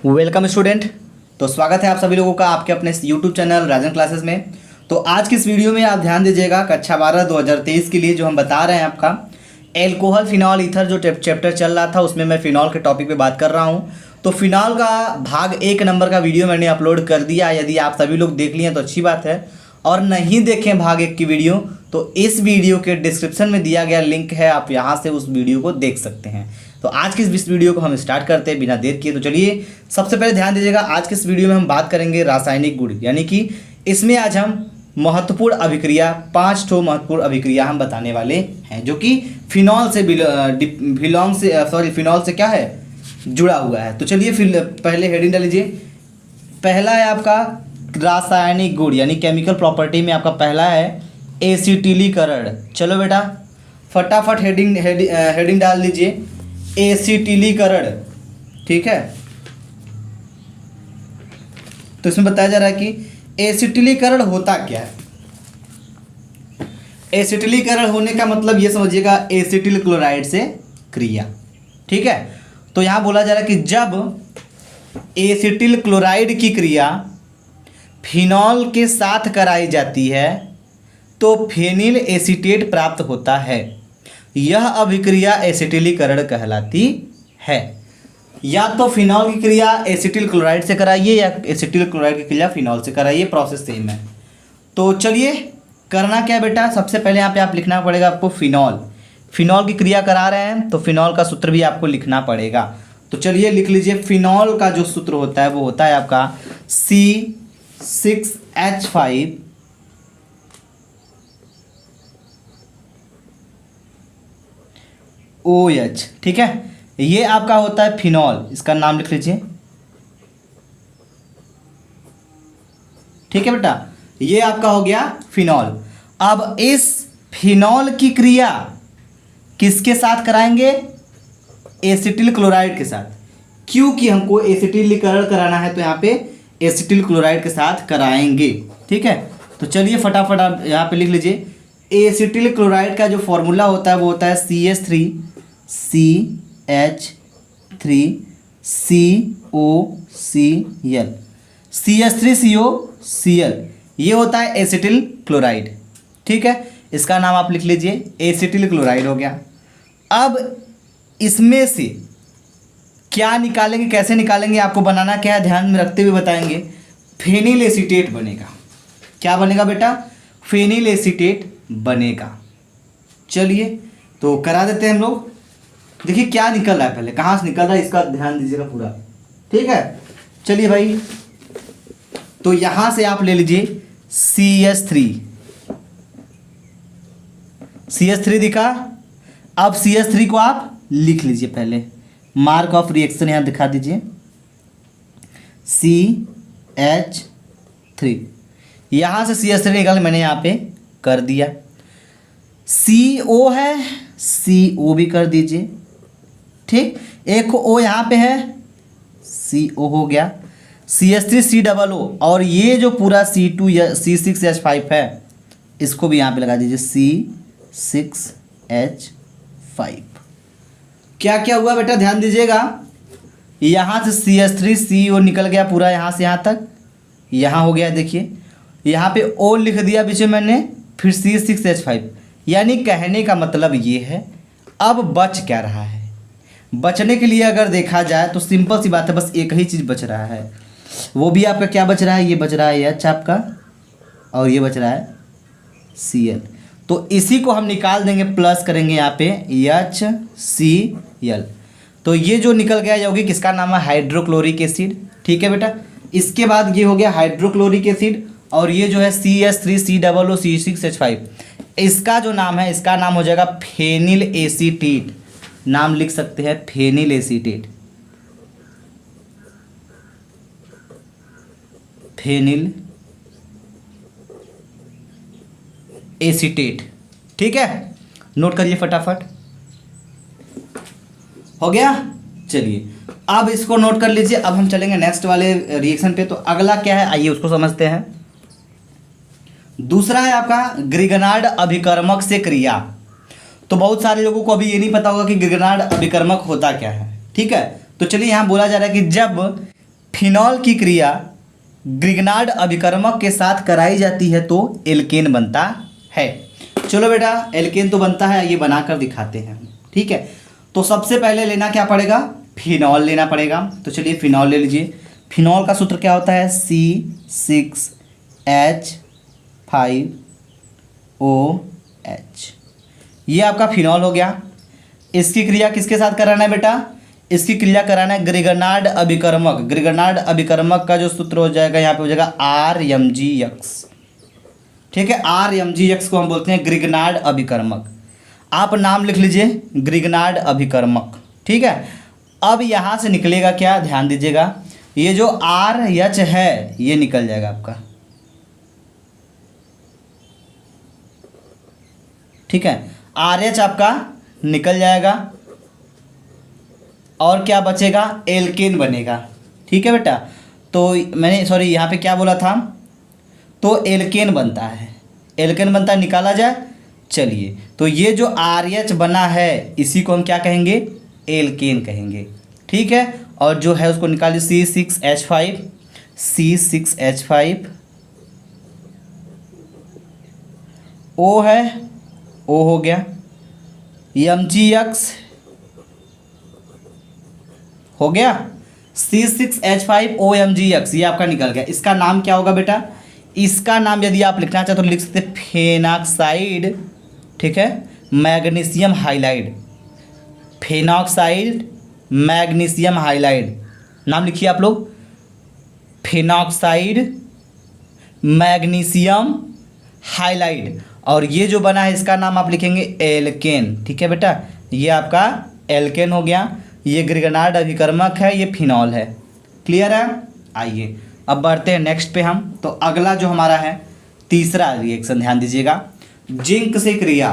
Welcome student. तो स्वागत है आप सभी लोगों का आपके अपने यूट्यूब चैनल राजन क्लासेस में। तो आज की इस वीडियो में आप ध्यान दीजिएगा कक्षा 12 2023 के लिए जो हम बता रहे हैं आपका एल्कोहल फिनॉल ईथर जो चैप्टर चल रहा था उसमें मैं फिनॉल के टॉपिक पे बात कर रहा हूँ। तो फिनॉल का भाग 1 नंबर का वीडियो मैंने अपलोड कर दिया। यदि आप सभी लोग देख लिए तो अच्छी बात है, और नहीं देखें भाग 1 की वीडियो तो इस वीडियो के डिस्क्रिप्शन में दिया गया लिंक है, आप यहाँ से उस वीडियो को देख सकते हैं। तो आज की इस वीडियो को हम स्टार्ट करते हैं बिना देर किए। तो चलिए सबसे पहले ध्यान दीजिएगा, आज के इस वीडियो में हम बात करेंगे रासायनिक गुण, यानी कि इसमें आज हम महत्वपूर्ण अभिक्रिया 5 ठो महत्वपूर्ण अभिक्रिया हम बताने वाले हैं जो कि फिनॉल से फिनॉल से क्या है जुड़ा हुआ है। तो चलिए फिर पहले हेडिंग डाल लीजिए। पहला है आपका रासायनिक गुण यानी केमिकल प्रॉपर्टी में आपका पहला है एसिटिलीकरण। चलो बेटा फटाफट हेडिंग डाल दीजिए एसिटिलीकरण, ठीक है। तो इसमें बताया जा रहा है कि एसिटिलीकरण होता क्या है। एसिटिलीकरण होने का मतलब ये समझिएगा एसिटिल क्लोराइड से क्रिया, ठीक है। तो यहां बोला जा रहा है कि जब एसिटिल क्लोराइड की क्रिया फिनॉल के साथ कराई जाती है तो फेनिल एसीटेट प्राप्त होता है। यह अभिक्रिया एसिटिलीकरण कहलाती है। या तो फिनॉल की क्रिया एसिटिल क्लोराइड से कराइए या एसिटिल क्लोराइड की क्रिया फिनॉल से कराइए, प्रोसेस सेम है। तो चलिए करना क्या है बेटा, सबसे पहले यहाँ पे आप लिखना पड़ेगा आपको फिनॉल की क्रिया करा रहे हैं तो फिनॉल का सूत्र भी आपको लिखना पड़ेगा। तो चलिए लिख लीजिए। फिनॉल का जो सूत्र होता है वो होता है आपका C6H5 OH, ठीक है। ये आपका होता है फिनॉल, इसका नाम लिख लीजिए, ठीक है बेटा। ये आपका हो गया फिनॉल। अब इस फिनॉल की क्रिया किसके साथ कराएंगे? एसिटिल क्लोराइड के साथ, क्योंकि हमको एसिटिलीकरण कराना है तो यहाँ पे एसिटिल क्लोराइड के साथ कराएंगे, ठीक है। तो चलिए फटाफट आप यहाँ पे लिख लीजिए। एसिटिल क्लोराइड का जो फॉर्मूला होता है वो होता है CH3CH3COCl, CH3COCl ये होता है एसिटिल क्लोराइड, ठीक है। इसका नाम आप लिख लीजिए एसिटिल क्लोराइड हो गया। अब इसमें से क्या निकालेंगे, कैसे निकालेंगे, आपको बनाना क्या है ध्यान में रखते हुए बताएंगे। फेनिल एसीटेट बनेगा। क्या बनेगा बेटा? फेनिल एसीटेट बनेगा। चलिए तो करा देते हैं हम लोग। देखिए क्या निकल रहा है, पहले कहाँ से निकल रहा है इसका ध्यान दीजिएगा पूरा, ठीक है। चलिए भाई, तो यहां से आप ले लीजिए CH3 दिखा। अब CH3 को आप लिख लीजिए, पहले मार्क ऑफ रिएक्शन यहां दिखा दीजिए CH3। यहां से CH3 निकाल मैंने यहां पे कर दिया। CO है, CO भी कर दीजिए, ठीक। एक O यहाँ पे है, CO हो गया। CH3COO और ये जो पूरा C2 या C6H5 है इसको भी यहाँ पे लगा दीजिए C6H5। क्या क्या हुआ बेटा ध्यान दीजिएगा। यहाँ से CH3CO निकल गया पूरा यहाँ से यहाँ तक, यहाँ हो गया। देखिए यहाँ पे O लिख दिया बीच में मैंने, फिर C6H5, यानी कहने का मतलब ये है। अब बच क्या रहा है? बचने के लिए अगर देखा जाए तो सिंपल सी बात है, बस एक ही चीज़ बच रहा है। वो भी आपका क्या बच रहा है? ये बच रहा है H आपका, और ये बच रहा है Cl। तो इसी को हम निकाल देंगे, प्लस करेंगे यहाँ पे HCl। तो ये जो निकल गया होगी किसका नाम है? हाइड्रोक्लोरिक एसिड, ठीक है बेटा। इसके बाद ये हो गया हाइड्रोक्लोरिक एसिड, और ये जो है CH3COO C6H5 इसका जो नाम है, इसका नाम हो जाएगा फेनिल एसीटेट। नाम लिख सकते हैं फेनिल एसीटेट, फेनिल एसीटेट, ठीक है। नोट करिए फटाफट, हो गया। चलिए अब इसको नोट कर लीजिए। अब हम चलेंगे नेक्स्ट वाले रिएक्शन पे। तो अगला क्या है आइए उसको समझते हैं। दूसरा है आपका ग्रिगनार्ड अभिकर्मक से क्रिया। तो बहुत सारे लोगों को अभी ये नहीं पता होगा कि ग्रिगनार्ड अभिकर्मक होता क्या है, ठीक है। तो चलिए यहाँ बोला जा रहा है कि जब फिनॉल की क्रिया ग्रिग्नार्ड अभिकर्मक के साथ कराई जाती है तो एल्केन बनता है। चलो बेटा एल्केन तो बनता है, ये बनाकर दिखाते हैं। ठीक है, तो सबसे पहले लेना क्या पड़ेगा, फिनॉल लेना पड़ेगा। तो चलिए फिनॉल ले लीजिए। फिनॉल का सूत्र क्या होता है, C6H5OH। ये आपका फिनॉल हो गया। इसकी क्रिया किसके साथ कराना है बेटा, इसकी क्रिया कराना है ग्रिग्नार्ड अभिकर्मक। ग्रिग्नार्ड अभिकर्मक का जो सूत्र हो जाएगा यहाँ पे हो जाएगा RMgX। ठीक है, RMgX को हम बोलते हैं ग्रिग्नार्ड अभिकर्मक। आप नाम लिख लीजिए ग्रिग्नार्ड अभिकर्मक। ठीक है, अब यहाँ से निकलेगा क्या, ध्यान दीजिएगा, ये जो RH है ये निकल जाएगा आपका। ठीक है, RH आपका निकल जाएगा और क्या बचेगा, एल्केन बनेगा। ठीक है बेटा, तो मैंने सॉरी यहाँ पे क्या बोला था, तो एल्केन बनता है, एल्केन बनता है, निकाला जाए। चलिए, तो ये जो RH बना है इसी को हम क्या कहेंगे, एल्केन कहेंगे। ठीक है, और जो है उसको निकालिए C6H5 O है, O हो गया, MgX हो गया, C6H5OMgX ये आपका निकल गया। इसका नाम क्या होगा बेटा, इसका नाम यदि आप लिखना चाहते तो लिख सकते फेनॉक्साइड। ठीक है, magnesium halide, phenoxide magnesium halide नाम लिखिए आप लोग, फेनॉक्साइड मैग्नीशियम हाइलाइड। और ये जो बना है इसका नाम आप लिखेंगे एल्केन। ठीक है बेटा, ये आपका एल्केन हो गया। ये ग्रिग्नार्ड अभिकर्मक है, ये फिनॉल है। क्लियर है। आइए अब बढ़ते हैं नेक्स्ट पे हम। तो अगला जो हमारा है तीसरा रिएक्शन, ध्यान दीजिएगा, जिंक से क्रिया।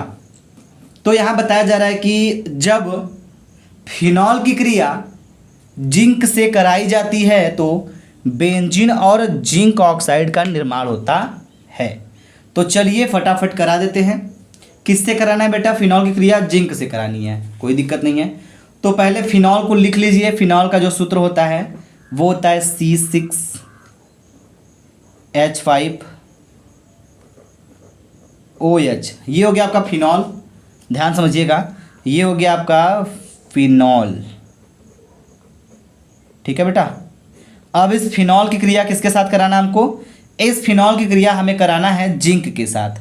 तो यहाँ बताया जा रहा है कि जब फिनॉल की क्रिया जिंक से कराई जाती है तो बेंजीन और जिंक ऑक्साइड का निर्माण होता है। तो चलिए फटाफट करा देते हैं। किससे कराना है बेटा, फिनॉल की क्रिया जिंक से करानी है, कोई दिक्कत नहीं है। तो पहले फिनॉल को लिख लीजिए। फिनॉल का जो सूत्र होता है वो होता है C6H5OH। ये हो गया आपका फिनॉल, ध्यान समझिएगा, ये हो गया आपका फिनॉल। ठीक है बेटा, अब इस फिनॉल की क्रिया किसके साथ कराना है हमको, इस फिनॉल की क्रिया हमें कराना है जिंक के साथ।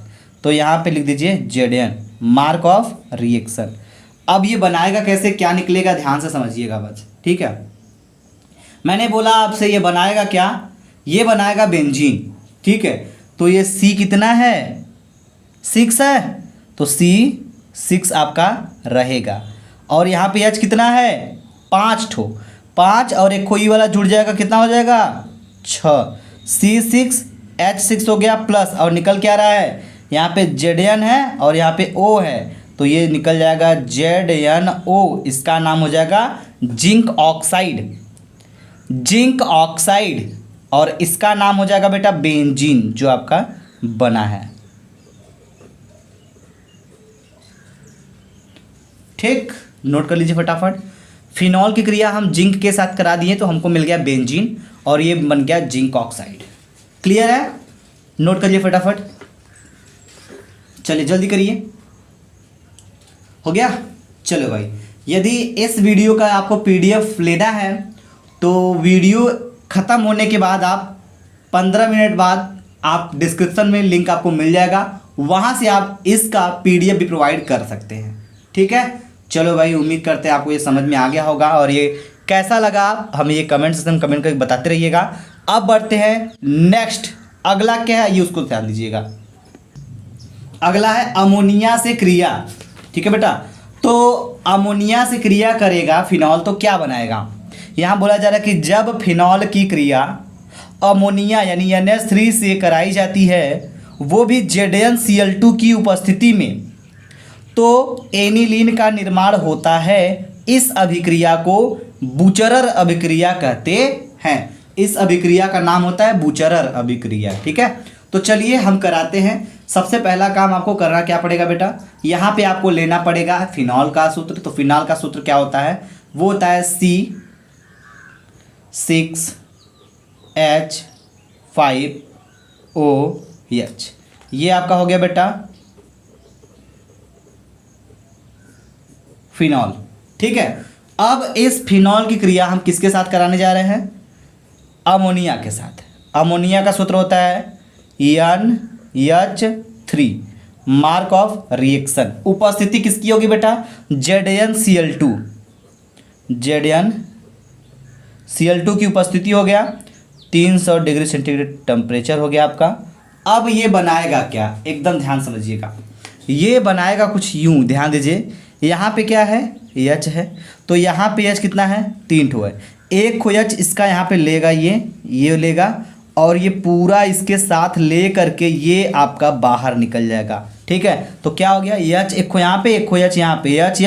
तो यहाँ पे लिख दीजिए Zn, मार्क ऑफ रिएक्शन। अब ये बनाएगा कैसे, क्या निकलेगा, ध्यान से समझिएगा बस। ठीक है, मैंने बोला आपसे ये बनाएगा क्या, ये बनाएगा बेंजीन। ठीक है, तो ये C कितना है, 6 है, तो C6 आपका रहेगा। और यहाँ पे H कितना है, 5 ठो, 5 और एक कोई वाला जुड़ जाएगा, कितना हो जाएगा, 6। C6H6 हो गया प्लस, और निकल क्या रहा है, यहाँ पे Zn है और यहाँ पे O है, तो ये निकल जाएगा ZnO। इसका नाम हो जाएगा जिंक ऑक्साइड, जिंक ऑक्साइड। और इसका नाम हो जाएगा बेटा बेंजीन, जो आपका बना है। ठीक, नोट कर लीजिए फटाफट। फिनॉल की क्रिया हम जिंक के साथ करा दिए तो हमको मिल गया बेंजीन और ये बन गया जिंक ऑक्साइड। क्लियर है, नोट करिए फटाफट, चलिए जल्दी करिए। हो गया, चलो भाई, यदि इस वीडियो का आपको PDF लेना है तो वीडियो ख़त्म होने के बाद आप 15 मिनट बाद आप डिस्क्रिप्शन में लिंक आपको मिल जाएगा, वहाँ से आप इसका PDF भी प्रोवाइड कर सकते हैं। ठीक है, चलो भाई, उम्मीद करते हैं आपको ये समझ में आ गया होगा और ये कैसा लगा हमें ये कमेंट सेक्शन में कमेंट करके बताते रहिएगा। अब बढ़ते हैं नेक्स्ट, अगला क्या है ये उसको ध्यान दीजिएगा। अगला है अमोनिया से क्रिया। ठीक है बेटा, तो अमोनिया से क्रिया करेगा फिनॉल तो क्या बनाएगा, यहाँ बोला जा रहा है कि जब फिनॉल की क्रिया अमोनिया यानी NH3 से कराई जाती है, वो भी ZnCl2 की उपस्थिति में, तो एनिलीन का निर्माण होता है। इस अभिक्रिया को बुचरर अभिक्रिया कहते हैं। इस अभिक्रिया का नाम होता है बुचरर अभिक्रिया। ठीक है, तो चलिए हम कराते हैं। सबसे पहला काम आपको करना क्या पड़ेगा बेटा, यहाँ पे आपको लेना पड़ेगा फिनॉल का सूत्र। तो फिनॉल का सूत्र क्या होता है, वो होता है 6H5OH। ये आपका हो गया बेटा फिनॉल। ठीक है, अब इस फिनॉल की क्रिया हम किसके साथ कराने जा रहे हैं? अमोनिया के साथ। अमोनिया का सूत्र होता है NH3। मार्क ऑफ रिएक्शन, उपस्थिति किसकी होगी बेटा? ZnCl2। ZnCl2 की उपस्थिति हो गया, 300 डिग्री सेंटीग्रेड टेम्परेचर हो गया आपका। अब ये बनाएगा क्या, एकदम ध्यान समझिएगा। ये बनाएगा कुछ यूं, ध्यान दीजिए। यहाँ पे क्या है? H है, तो यहाँ पे H कितना है? 3 ठो है। एक खो H इसका यहाँ पे लेगा, ये लेगा, और ये पूरा इसके साथ ले करके ये आपका बाहर निकल जाएगा। ठीक है, तो क्या हो गया? H एक खो यहाँ पे, एक खो H यहाँ पे, H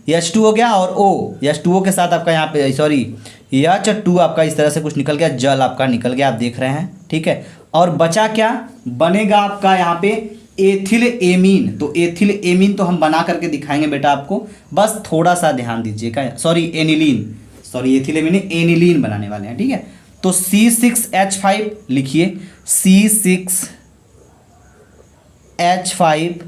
H2 हो गया, और O H2O के साथ आपका यहाँ पे H2 आपका इस तरह से कुछ निकल गया, जल आपका निकल गया, आप देख रहे हैं। ठीक है, और बचा क्या बनेगा आपका यहाँ पे? Ethyl amine. तो एथिल एमीन तो हम बना करके दिखाएंगे बेटा आपको, बस थोड़ा सा ध्यान दीजिएगा। एथिल एमीन एनिलीन बनाने वाले हैं। ठीक है, तो C6H5 लिखिए, C6H5।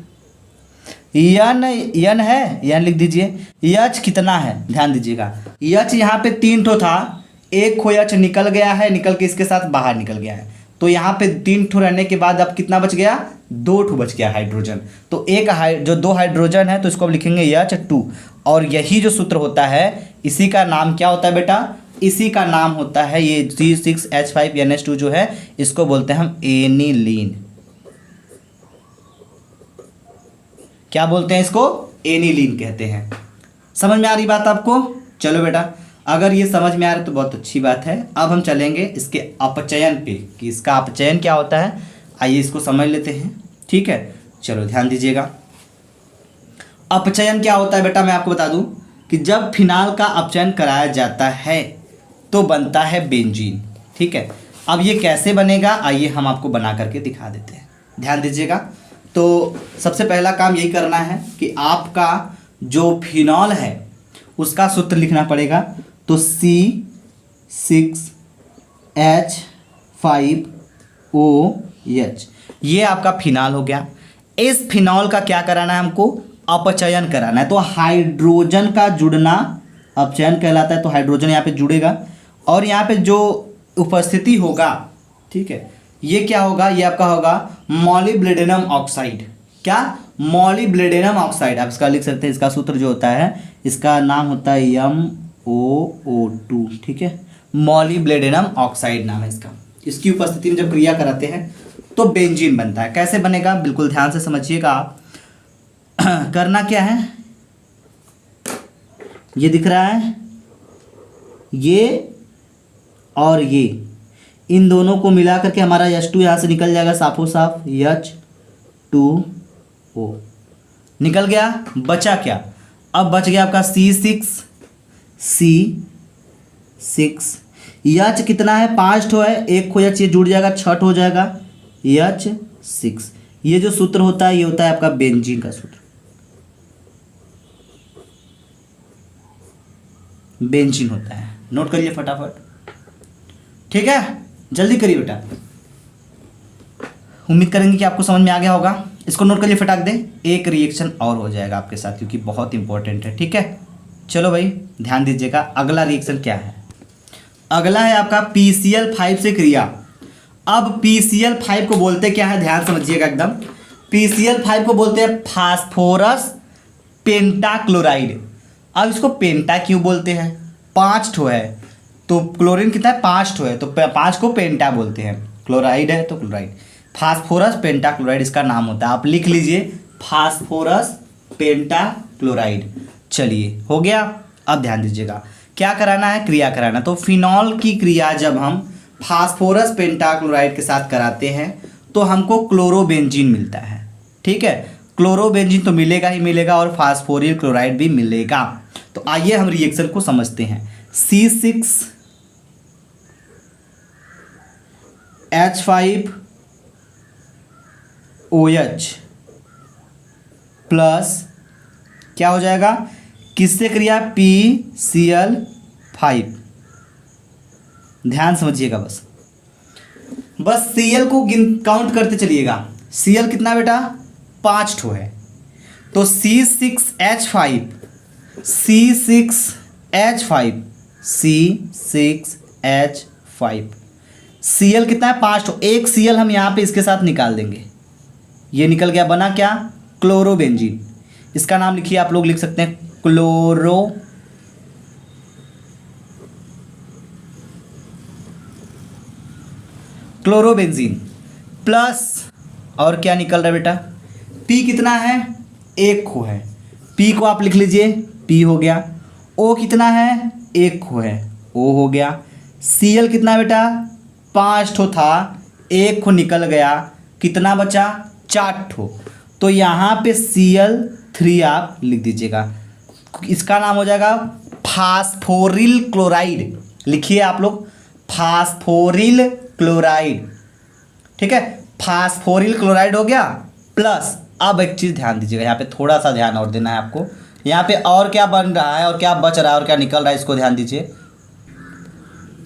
यन है, यन लिख दीजिए। H कितना है ध्यान दीजिएगा, H यहाँ पे 3 ठो था, एक खो H निकल गया है, निकल के इसके साथ बाहर निकल गया है, तो यहाँ पे 3 ठो रहने के बाद अब कितना बच गया? 2 ठो बच गया हाइड्रोजन। तो जो 2 हाइड्रोजन है तो इसको अब लिखेंगे H2। और यही जो सूत्र होता है, इसी का नाम क्या होता है बेटा? इसी का नाम होता है ये C6H5NH2 जो है, इसको बोलते हैं हम एनिलीन। क्या बोलते हैं इसको? एनिलीन कहते हैं। समझ में आ रही बात आपको? चलो बेटा, अगर ये समझ में आ रहा है तो बहुत अच्छी बात है। अब हम चलेंगे इसके अपचयन पे, कि इसका अपचयन क्या होता है। आइए इसको समझ लेते हैं। ठीक है, चलो ध्यान दीजिएगा। अपचयन क्या होता है बेटा, मैं आपको बता दूं कि जब फिनाल का अपचयन कराया जाता है तो बनता है बेंजीन। ठीक है, अब ये कैसे बनेगा, आइए हम आपको बना करके दिखा देते हैं। ध्यान दीजिएगा। तो सबसे पहला काम यही करना है कि आपका जो फिनॉल है उसका सूत्र लिखना पड़ेगा। तो C6H5OH, ये आपका फिनॉल हो गया। इस फिनॉल का क्या कराना है हमको? अपचयन कराना है। तो हाइड्रोजन का जुड़ना अपचयन कहलाता है। तो हाइड्रोजन यहाँ पे जुड़ेगा, और यहाँ पे जो उपस्थिति होगा, ठीक है, ये क्या होगा? ये आपका होगा मॉलिब्डेनम ऑक्साइड। क्या? Molybdenum oxide. आप इसका लिख सकते हैं, इसका सूत्र जो होता है, इसका नाम होता है MOO2। ठीक है, मॉलिब्डेनम ऑक्साइड नाम है इसका। इसकी उपस्थिति में जब क्रिया कराते हैं तो बेंजीन बनता है। कैसे बनेगा, बिल्कुल ध्यान से समझिएगा आप। करना क्या है, ये दिख रहा है, ये और ये, इन दोनों को मिला करके हमारा H2 यहाँ से निकल जाएगा, साफो साफ H2O निकल गया। बचा क्या? अब बच गया आपका C6। H कितना है? 5 ठो है, एक खो H ये जुड़ जाएगा, 6 ठो हो जाएगा H6। ये जो सूत्र होता है ये होता है आपका बेंजीन का सूत्र। बेंजीन होता है, नोट करिए फटाफट। ठीक है, जल्दी करिए बेटा। उम्मीद करेंगे कि आपको समझ में आ गया होगा। इसको नोट करिए, फटाक दे। एक रिएक्शन और हो जाएगा आपके साथ, क्योंकि बहुत इंपॉर्टेंट है। ठीक है, चलो भाई ध्यान दीजिएगा। अगला रिएक्शन क्या है? अगला है आपका PCl5 से क्रिया। अब PCl5 को बोलते क्या है, ध्यान समझिएगा एकदम। PCl5 को बोलते हैं फास्फोरस पेंटाक्लोराइड। अब इसको पेंटा क्यों बोलते हैं? 5 ठो है, तो क्लोरीन कितना है? 5 ठो है, तो 5 को पेंटा बोलते हैं। क्लोराइड है तो क्लोराइड, फास्फोरस पेंटाक्लोराइड इसका नाम होता है। आप लिख लीजिए, फास्फोरस पेंटाक्लोराइड। चलिए, हो गया। अब ध्यान दीजिएगा, क्या कराना है? क्रिया कराना। तो फिनॉल की क्रिया जब हम फास्फोरस पेंटाक्लोराइड के साथ कराते हैं तो हमको क्लोरोबेंजीन मिलता है। ठीक है, क्लोरोबेंजीन तो मिलेगा ही मिलेगा, और फास्फोरिल क्लोराइड भी मिलेगा। तो आइए हम रिएक्शन को समझते हैं। C6H5OH प्लस क्या हो जाएगा? किससे क्रिया? PCl5 ध्यान समझिएगा बस, बस Cl को काउंट करते चलिएगा। Cl कितना बेटा, 5 ठो है, तो C6H5 C6H5 C6H5 Cl कितना है, 5 ठो। एक Cl हम यहाँ पे इसके साथ निकाल देंगे, ये निकल गया, बना क्या, क्लोरोबेंजीन। इसका नाम लिखिए, आप लोग लिख सकते हैं क्लोरोबेंजीन प्लस, और क्या निकल रहा है बेटा, P कितना है, 1 खो है, P को आप लिख लीजिए, P हो गया। O कितना है, 1 खो है, O हो गया। Cl कितना है बेटा, 5 ठो था, 1 खो निकल गया, कितना बचा, 4 ठो। तो यहाँ पे Cl3 आप लिख दीजिएगा, इसका नाम हो जाएगा फास्फोरिल क्लोराइड। लिखिए आप लोग, फास्फोरिल क्लोराइड, ठीक है, फास्फोरिल क्लोराइड हो गया। प्लस अब एक चीज़ ध्यान दीजिएगा, यहाँ पे थोड़ा सा ध्यान और देना है आपको, यहाँ पे और क्या बन रहा है और क्या बच रहा है और क्या निकल रहा है, इसको ध्यान दीजिए।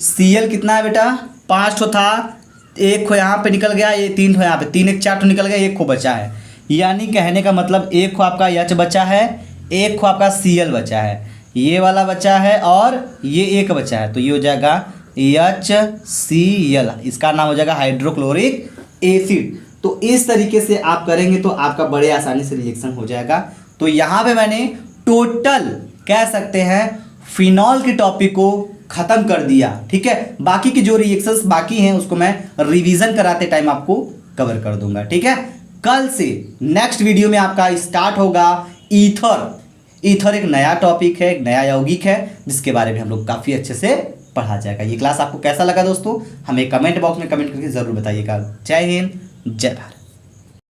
Cl कितना है बेटा, 5 ठो था, 1 खो यहाँ पे निकल गया, ये 3 ठो यहाँ पे, 3 1 4 ठो निकल गया, 1 खो बचा है। यानी कहने का मतलब 1 खो आपका H बचा है, 1 खो आपका Cl बचा है, ये वाला बचा है और ये 1 बचा है, तो ये हो जाएगा HCl, इसका नाम हो जाएगा हाइड्रोक्लोरिक एसिड। तो इस तरीके से आप करेंगे तो आपका बड़े आसानी से रिएक्शन हो जाएगा। तो यहाँ पे मैंने टोटल कह सकते हैं फिनॉल के टॉपिक को ख़त्म कर दिया, ठीक है। बाकी की जो रिएक्शंस बाकी हैं उसको मैं रिवीजन कराते टाइम आपको कवर कर दूंगा, ठीक है। कल से नेक्स्ट वीडियो में आपका स्टार्ट होगा ईथर। ईथर एक नया टॉपिक है, एक नया यौगिक है, जिसके बारे में हम लोग काफ़ी अच्छे से पढ़ा जाएगा। ये क्लास आपको कैसा लगा दोस्तों, हमें कमेंट बॉक्स में कमेंट करके ज़रूर बताइएगा। जय हिंद, जय भारत।